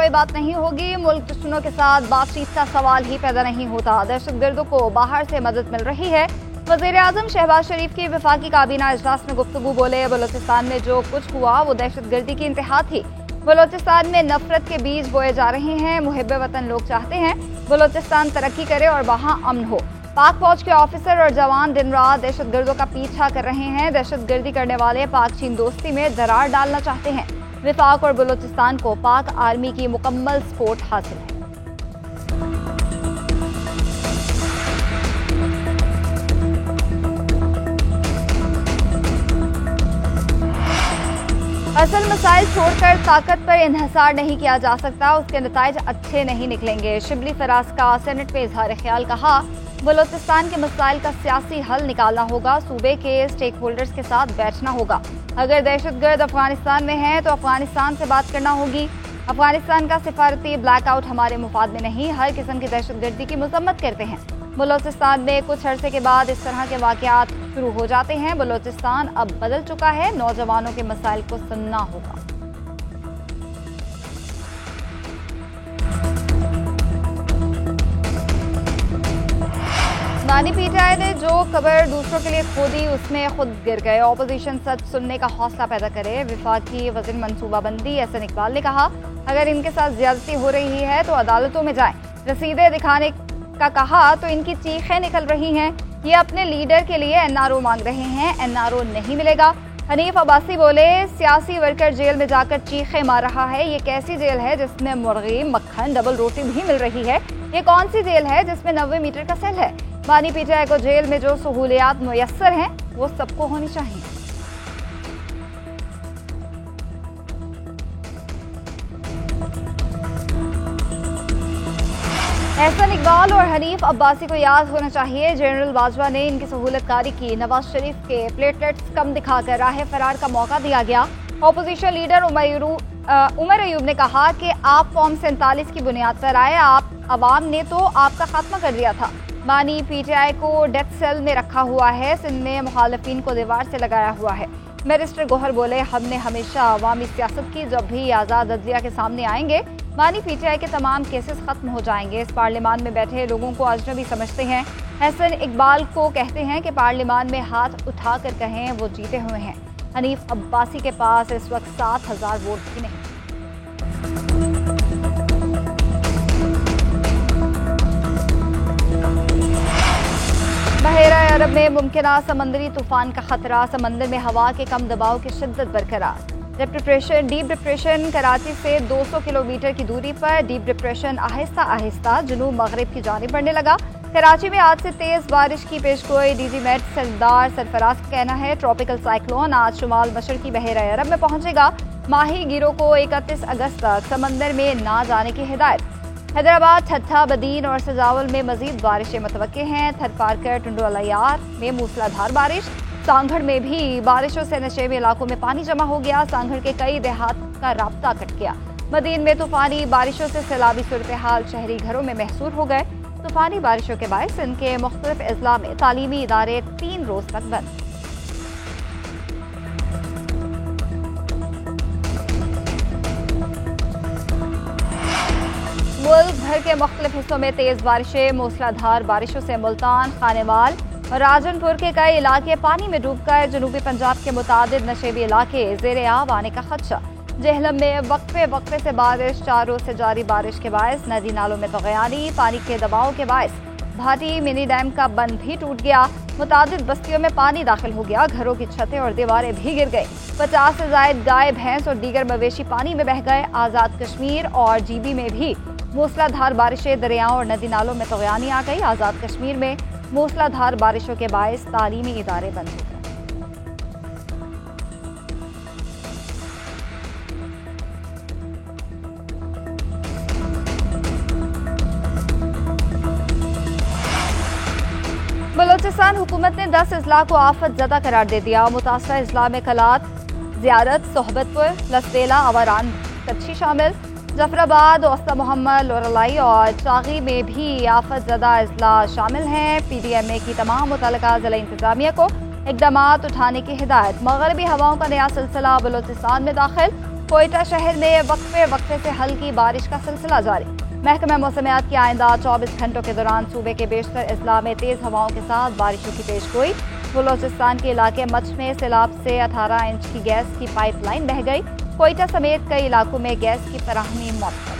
कोई बात नहीं होगी। मुल्क दुश्मनों के साथ बातचीत का सवाल ही पैदा नहीं होता। दहशतगर्दों को बाहर से मदद मिल रही है। वज़ीर आज़म शहबाज शरीफ की वफाकी काबीना इजलास में गुफ्तगू बोले, बलोचिस्तान में जो कुछ हुआ वो दहशतगर्दी की इंतहा थी। बलोचिस्तान में नफरत के बीज बोए जा रहे हैं। मुहिब्बे वतन लोग चाहते हैं बलोचिस्तान तरक्की करे और वहाँ अमन हो। पाक फौज के ऑफिसर और जवान दिन रात दहशतगर्दों का पीछा कर रहे हैं। दहशतगर्दी करने वाले पाक चीन दोस्ती में दरार डालना चाहते हैं। विफाक और बलोचिस्तान को पाक आर्मी की मुकम्मल सपोर्ट हासिल है। असल मसाइल छोड़कर ताकत पर इन्हसार नहीं किया जा सकता, उसके नताइज अच्छे नहीं निकलेंगे। शिबली फराज का सेनेट में इजहार ख्याल। कहा, बलोचिस्तान के मसाइल का सियासी हल निकालना होगा। सूबे के स्टेक होल्डर्स के साथ बैठना होगा। अगर दहशतगर्द अफगानिस्तान में है तो अफगानिस्तान से बात करना होगी। अफगानिस्तान का सिफारती ब्लैकआउट हमारे मुफाद में नहीं। हर किस्म की दहशतगर्दी की मजम्मत करते हैं। बलोचिस्तान में कुछ अरसे के बाद इस तरह के वाकयात शुरू हो जाते हैं। बलोचिस्तान अब बदल चुका है। नौजवानों के मसाइल को सुनना होगा। बानी पीटीआई ने जो खबर दूसरों के लिए खोदी उसमें खुद गिर गए। ऑपोजिशन सच सुनने का हौसला पैदा करे। विफाकी वज़ीर मनसूबाबंदी एहसन इकबाल ने कहा, अगर इनके साथ ज्यादती हो रही है तो अदालतों में जाएं। रसीदें दिखाने का कहा तो इनकी चीखें निकल रही हैं। ये अपने लीडर के लिए एनआरओ मांग रहे हैं। एनआरओ नहीं मिलेगा। हनीफ अब्बासी बोले, सियासी वर्कर जेल में जाकर चीखें मार रहा है। ये कैसी जेल है जिसमें मुर्गी, मक्खन, डबल रोटी भी मिल रही है? ये कौन सी जेल है जिसमें 90 मीटर का सेल है? बानी पीटीआई को जेल में जो सहूलियात मुयस्सर हैं वो सबको होनी चाहिए। एहसन इकबाल और हनीफ अब्बासी को याद होना चाहिए, जनरल बाजवा ने इनकी सहूलतकारी की। नवाज शरीफ के प्लेटलेट्स कम दिखाकर राह फरार का मौका दिया गया। ऑपोजिशन लीडर उमर अयूब ने कहा कि आप फॉर्म 47 की बुनियाद पर आए, आप अवाम ने तो आपका खात्मा कर दिया था। बानी पीटीआई को डेथ सेल में रखा हुआ है। सिंध में मुखालफिन को दीवार से लगाया हुआ है। बैरिस्टर गोहर बोले, हमने हमेशा अवामी सियासत की। जब भी आज़ाद अदलिया के सामने आएंगे बानी पीटीआई के तमाम केसेस खत्म हो जाएंगे। इस पार्लियामान में बैठे लोगों को अजनबी समझते हैं। एहसन इकबाल को कहते हैं कि पार्लियामान में हाथ उठाकर कहें वो जीते हुए हैं। हनीफ अब्बासी के पास इस वक्त 7,000 वोट भी नहीं। बहरा अरब में मुमकिना समंदरी तूफान का खतरा। समंदर में हवा के कम दबाव की शिद्दत बरकरार। डीप डिप्रेशन कराची से 200 किलोमीटर की दूरी पर। डीप डिप्रेशन आहिस्ता आहिस्ता जुनूब मगरिब की जानिब बढ़ने लगा। कराची में आज से तेज बारिश की पेशगोई। डीजी मेट सरदार सरफराज का कहना है, ट्रॉपिकल साइक्लोन आज शुमाल मशरकी बहरा अरब में पहुंचेगा। माही गिरों को 31 अगस्त तक समंदर में ना जाने की हिदायत। हैदराबाद, ठट्ठा, बदीन और सजावल में मजीद बारिशें मुतवक्के हैं। थरपारकर, टुंडोलायार में मूसलाधार बारिश। सांगढ़ में भी बारिशों से नशेबी इलाकों में पानी जमा हो गया। सांगढ़ के कई देहात का राब्ता कट गया। मदीन में तूफानी बारिशों से सैलाबी सूरत हाल शहरी घरों में महसूस हो गए। तूफानी बारिशों के बायस इनके मुख्तलिफ अजला में तालीमी इदारे 3 रोज तक बंद। मुल्क भर के मुख्तलिफ हिस्सों में तेज बारिशें। मूसलाधार बारिशों से मुल्तान, खानेवाल और राजनपुर के कई इलाके पानी में डूबकर। जनूबी पंजाब के मुतादिद नशेबी इलाके ज़ेरे आब आने का खदशा। जेहलम में वक्फे से बारिश। 4 रोज से जारी बारिश के बायस नदी नालों में तगयानी। पानी के दबाव के बायस भाटी मिनी डैम का बंद भी टूट गया। मुतादिद बस्तियों में पानी दाखिल हो गया। घरों की छतें और दीवारें भी गिर गई। 50 से जायद गाय, भैंस और दीगर मवेशी पानी में बह गए। आज़ाद कश्मीर और जीबी में भी मूसलाधार बारिशें। दरियाओं और नदी नालों में तगयानी आ गई। आज़ाद कश्मीर में मूसलाधार बारिशों के बायस तालीमी इदारे बंद हो गए। बलोचिस्तान हुकूमत ने 10 अजला को आफत ज़दा करार दे दिया। मुतासरा अजला में कलात, ज़ियारत, सोहबतपुर, लसबेला, अवारान कच्छी शामिल। जफराबाद, औस्ता मोहम्मद, लोरलाई और चागी में भी आफत ज़दा अजला शामिल हैं। PDMA की तमाम मुतल्लिका ज़िला इंतजामिया को इक़दामात उठाने की हिदायत। मगरबी हवाओं का नया सिलसिला बलोचिस्तान में दाखिल। कोयटा शहर में वक्फे से हल्की बारिश का सिलसिला जारी। महकमा मौसमियात की आइंदा 24 घंटों के दौरान सूबे के बेशतर अजला में तेज हवाओं के साथ बारिशों की पेशगोई। बलोचिस्तान के इलाके मच में सैलाब से 18 इंच की गैस की पाइपलाइन बह गई। कोयटा समेत कई इलाकों में गैस की फराहमी मुअत्तल।